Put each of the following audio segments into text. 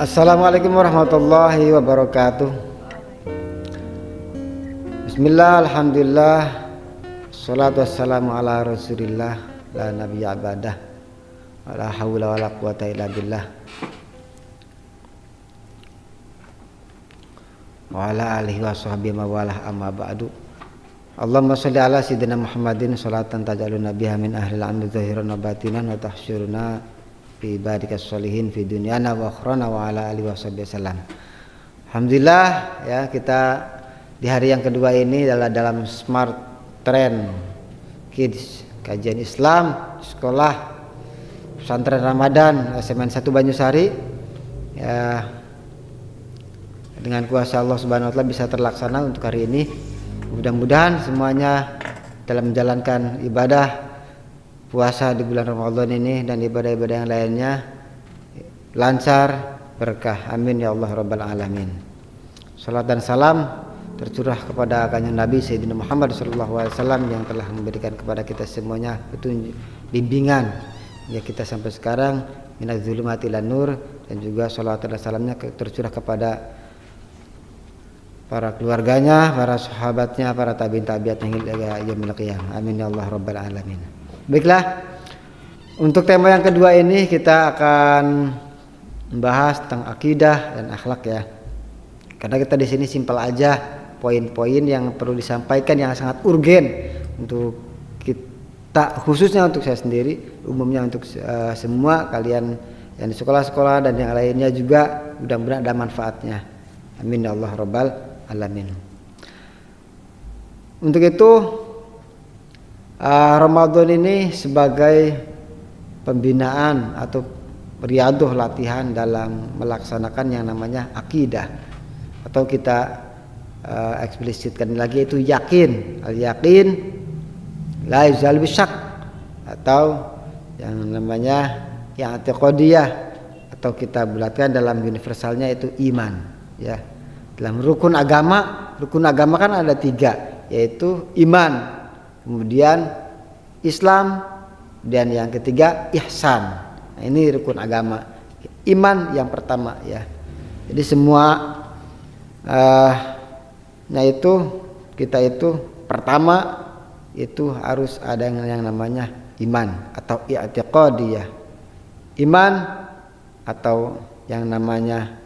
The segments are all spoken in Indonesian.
Assalamualaikum warahmatullahi wabarakatuh. Bismillah, alhamdulillah, salatu wassalamu ala rasulillah, la nabiyya abadah, la hawla wa la quwata illa billah, wa ala alihi wa sahbihi mawalah, amma ba'du. Allahumma sholli ala sayyidina Muhammadin sholatan taj'aluna biha min ahlil amri zahiran wa batinan wa tahsyuruna fi ibadikas sholihin fi dunyana wa akhrana wa ala alihi wa sahbihi wasallam. Alhamdulillah ya, kita di hari yang kedua ini adalah dalam Smart Trend Kids kajian Islam sekolah pesantren Ramadan SMN 1 Banyusari ya, dengan kuasa Allah Subhanahu wa taala bisa terlaksana untuk hari ini. Mudah-mudahan semuanya dalam menjalankan ibadah puasa di bulan Ramadan ini dan ibadah-ibadah yang lainnya lancar, berkah. Amin ya Allah rabbal alamin. Salat dan salam tercurah kepada kanjeng Nabi Sayyidina Muhammad sallallahu alaihi wasallam yang telah memberikan kepada kita semuanya petunjuk, bimbingan ya kita sampai sekarang, minaz zulumati ilan nur, dan juga salat dan salamnya tercurah kepada para keluarganya, para sahabatnya, para tabi'in tabi'at hingga yaumil qiyamah. Amin ya Allah rabbal alamin. Baiklah, untuk tema yang kedua ini kita akan membahas tentang akidah dan akhlak ya. Karena kita di sini simpel aja, poin-poin yang perlu disampaikan yang sangat urgen untuk kita, khususnya untuk saya sendiri, umumnya untuk semua kalian yang di sekolah-sekolah dan yang lainnya juga, mudah-mudahan ada manfaatnya. Amin ya Allah rabbal alamin. Untuk itu Ramadan ini sebagai pembinaan atau riadoh latihan dalam melaksanakan yang namanya akidah, atau kita eksplisitkan lagi itu yakin, al-yakin la yuzal bisyak, atau yang namanya i'tiqadiyah, atau kita bulatkan dalam universalnya itu iman ya. Dalam rukun agama kan ada 3, yaitu iman, kemudian Islam, dan yang ketiga ihsan. Nah, ini rukun agama. Iman yang pertama ya. Jadi semua kita itu pertama itu harus ada yang namanya iman atau i'tiqadiyah. Iman atau yang namanya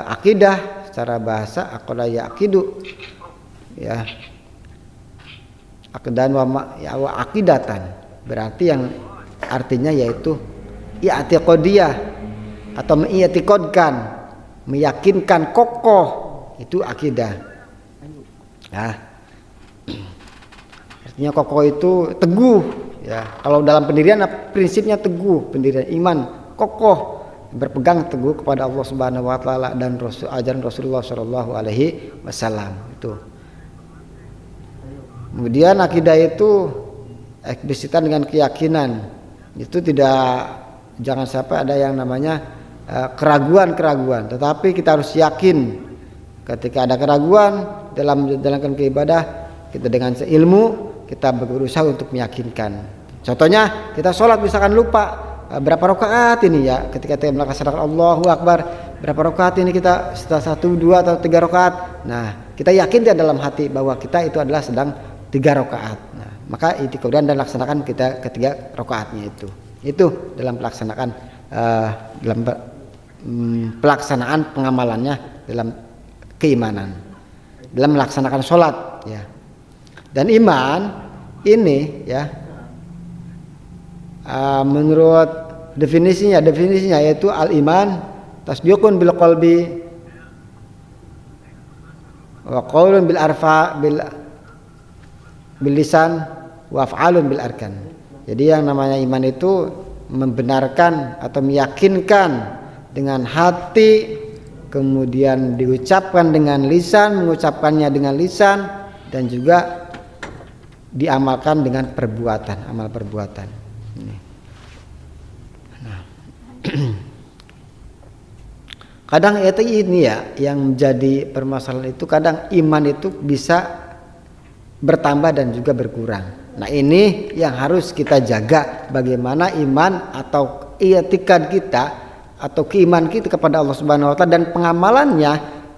akidah secara bahasa aqala yaqidu ya, akidan wa aqidatan, berarti yang artinya yaitu i'tiqadiyah atau mengi'tiqadkan, meyakinkan kokoh, itu akidah ya. Artinya kokoh itu teguh ya. Kalau dalam pendirian prinsipnya teguh, pendirian iman kokoh, berpegang teguh kepada Allah Subhanahu wa taala dan ajaran Rasulullah sallallahu alaihi wasallam itu. Kemudian akidah itu eksplisitan dengan keyakinan. Itu jangan sampai ada yang namanya keraguan-keraguan, tetapi kita harus yakin. Ketika ada keraguan dalam menjalankan ibadah, kita dengan seilmu kita berusaha untuk meyakinkan. Contohnya kita sholat misalkan lupa berapa rakaat ini ya, ketika kita melaksanakan Allahu Akbar, berapa rakaat ini kita, setelah 1, 2 atau 3 rakaat. Nah, kita yakin dalam hati bahwa kita itu adalah sedang 3 rakaat. Nah, maka itu kemudian dan laksanakan kita ketiga rakaatnya itu dalam pelaksanaan pengamalannya dalam keimanan, dalam melaksanakan sholat ya. Dan iman ini ya, menurut definisinya yaitu al-iman tasdiqun bil qalbi wa qaulun bil arfa bil lisan wa af'alun bil arkan. Jadi yang namanya iman itu membenarkan atau meyakinkan dengan hati, kemudian diucapkan dengan lisan, mengucapkannya dengan lisan, dan juga diamalkan dengan perbuatan, amal perbuatan. Nah, kadang itu ini ya yang menjadi permasalahan, itu kadang iman itu bisa bertambah dan juga berkurang. Nah, ini yang harus kita jaga, bagaimana iman atau i'tikad kita atau keimanan kita kepada Allah Subhanahu wa taala dan pengamalannya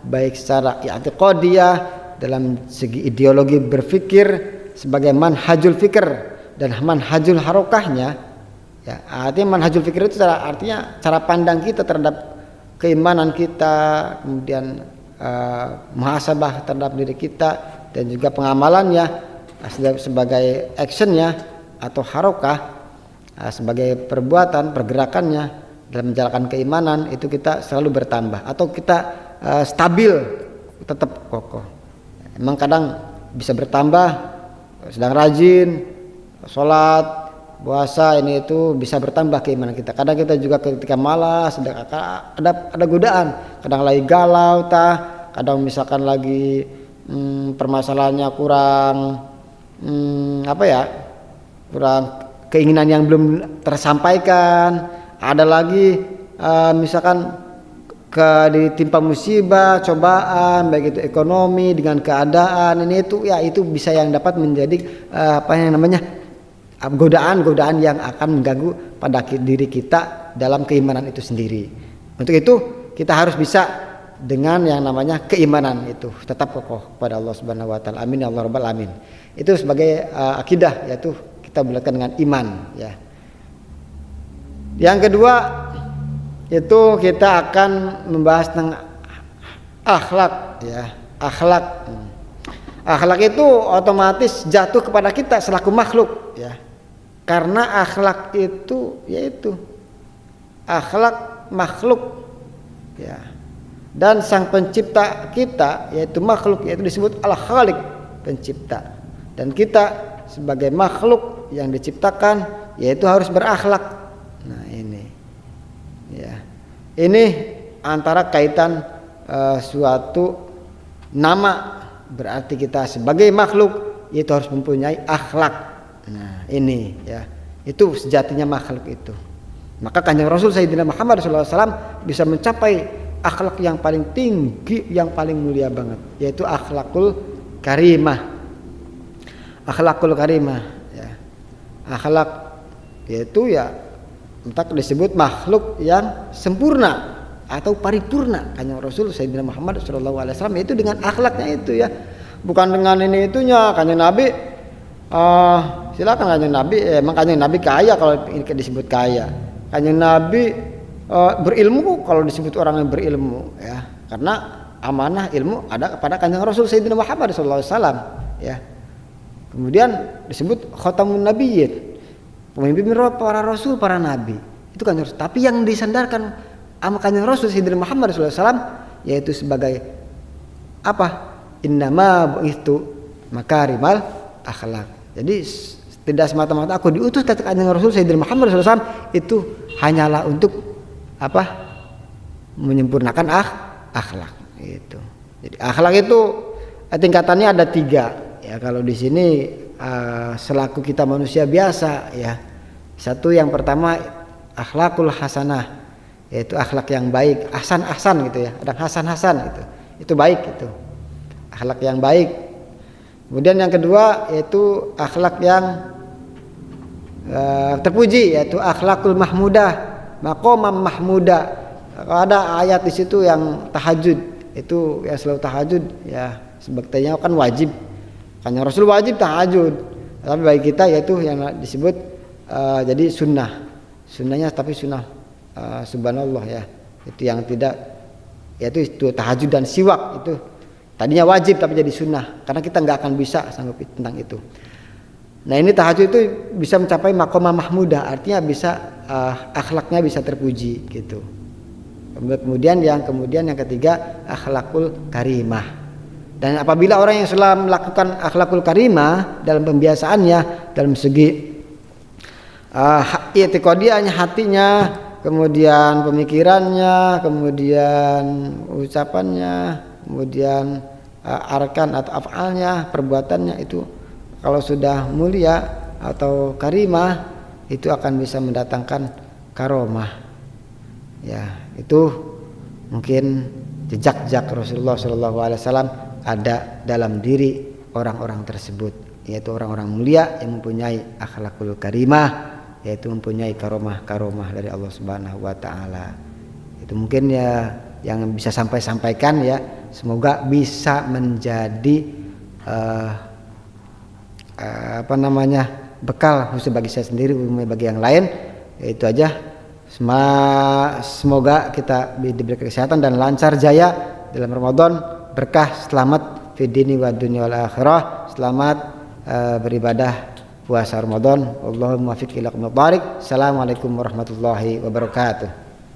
baik secara i'tiqadiyah dalam segi ideologi berpikir sebagai manhajul fikr dan manhajul harokahnya. Ya, artinya manhajul fikr itu artinya cara pandang kita terhadap keimanan kita, kemudian muhasabah terhadap diri kita dan juga pengamalannya sebagai actionnya atau harokah sebagai perbuatan pergerakannya dalam menjalankan keimanan itu kita selalu bertambah atau kita stabil tetap kokoh. Emang kadang bisa bertambah sedang rajin sholat puasa ini itu bisa bertambah keimanan kita. Kadang kita juga ketika malas ada godaan, kadang lagi galau kadang misalkan lagi permasalahannya kurang kurang keinginan yang belum tersampaikan, ada lagi misalkan ditimpa musibah, cobaan baik itu ekonomi dengan keadaan ini itu ya itu bisa yang dapat menjadi godaan-godaan yang akan mengganggu pada diri kita dalam keimanan itu sendiri. Untuk itu kita harus bisa dengan yang namanya keimanan itu tetap kokoh kepada Allah Subhanahu wa taala. Amin ya Allah rabbal alamin. Itu sebagai akidah, yaitu kita bulatkan dengan iman ya. Yang kedua itu kita akan membahas tentang akhlak ya. Akhlak itu otomatis jatuh kepada kita selaku makhluk ya. Karena akhlak itu yaitu akhlak makhluk ya. Dan sang pencipta kita yaitu makhluk, yaitu disebut Al-Khaliq, pencipta. Dan kita sebagai makhluk yang diciptakan yaitu harus berakhlak. Nah ini ya. Ini antara kaitan suatu nama, berarti kita sebagai makhluk yaitu harus mempunyai akhlak. Nah ini ya, itu sejatinya makhluk itu. Maka Kanjeng Rasul Sayyidina Muhammad SAW bisa mencapai akhlak yang paling tinggi, yang paling mulia banget, yaitu akhlakul karimah. Akhlakul karimah ya. Akhlak yaitu ya entah disebut makhluk yang sempurna atau paripurna. Kanjeng Rasul Sayyidina Muhammad SAW itu dengan akhlaknya itu ya, bukan dengan ini itunya. Kanjeng Nabi silakan Kanjeng Nabi, emang Kanjeng Nabi kaya kalau ini disebut kaya. Kanjeng Nabi berilmu kalau disebut orang yang berilmu ya, karena amanah ilmu ada kepada Kanjeng Rasul Sayyidina Muhammad SAW ya. Kemudian disebut khatamun nabiyyin, pemimpin para rasul, para nabi. Itu Kanjeng Rasul. Tapi yang disandarkan sama Kanjeng Rasul Sayyidina Muhammad SAW yaitu sebagai apa? Innama bu'ithu makarimal akhlak. Jadi tidak semata-mata aku diutus dari Kanjeng Rasul Sayyidina Muhammad SAW itu hanyalah untuk apa? Menyempurnakan akhlak itu. Jadi akhlak itu tingkatannya ada 3 ya. Kalau di sini selaku kita manusia biasa ya, satu yang pertama akhlakul hasanah, yaitu akhlak yang baik, ahsan gitu ya, ada hasan gitu, itu baik itu akhlak yang baik. Kemudian yang kedua yaitu akhlak yang terpuji, yaitu akhlakul mahmudah, maqamam mahmudah. Kalau ada ayat di situ yang tahajud, itu ya selalu tahajud ya, sebagainya kan wajib. Kanjeng Rasul wajib tahajud, tapi bagi kita yaitu yang disebut jadi sunnahnya, tapi sunnah subhanallah ya, itu yang tidak, yaitu itu tahajud dan siwak itu tadinya wajib tapi jadi sunnah, karena kita nggak akan bisa sanggup tentang itu. Nah ini tahajud itu bisa mencapai maqamah mahmudah, artinya bisa akhlaknya bisa terpuji gitu. Kemudian yang ketiga akhlakul karimah. Dan apabila orang yang sudah melakukan akhlakul karimah dalam pembiasaannya, dalam segi i'tiqadiyahnya, hatinya, kemudian pemikirannya, kemudian ucapannya, kemudian arkan atau af'alnya, perbuatannya itu kalau sudah mulia atau karimah itu akan bisa mendatangkan karomah. Ya, itu mungkin jejak-jejak Rasulullah SAW ada dalam diri orang-orang tersebut, yaitu orang-orang mulia yang mempunyai akhlakul karimah, yaitu mempunyai karomah dari Allah Subhanahu wa taala. Itu mungkin ya yang bisa sampaikan ya. Semoga bisa menjadi bekal khusus bagi saya sendiri, bagi yang lain. Itu aja. Semoga kita diberi kesehatan dan lancar jaya dalam Ramadan, berkah, selamat fid dini wa dunya wal akhirah. Selamat beribadah puasa Ramadan. Allahumma fiq ila aqwamit thariq. Assalamualaikum warahmatullahi wabarakatuh.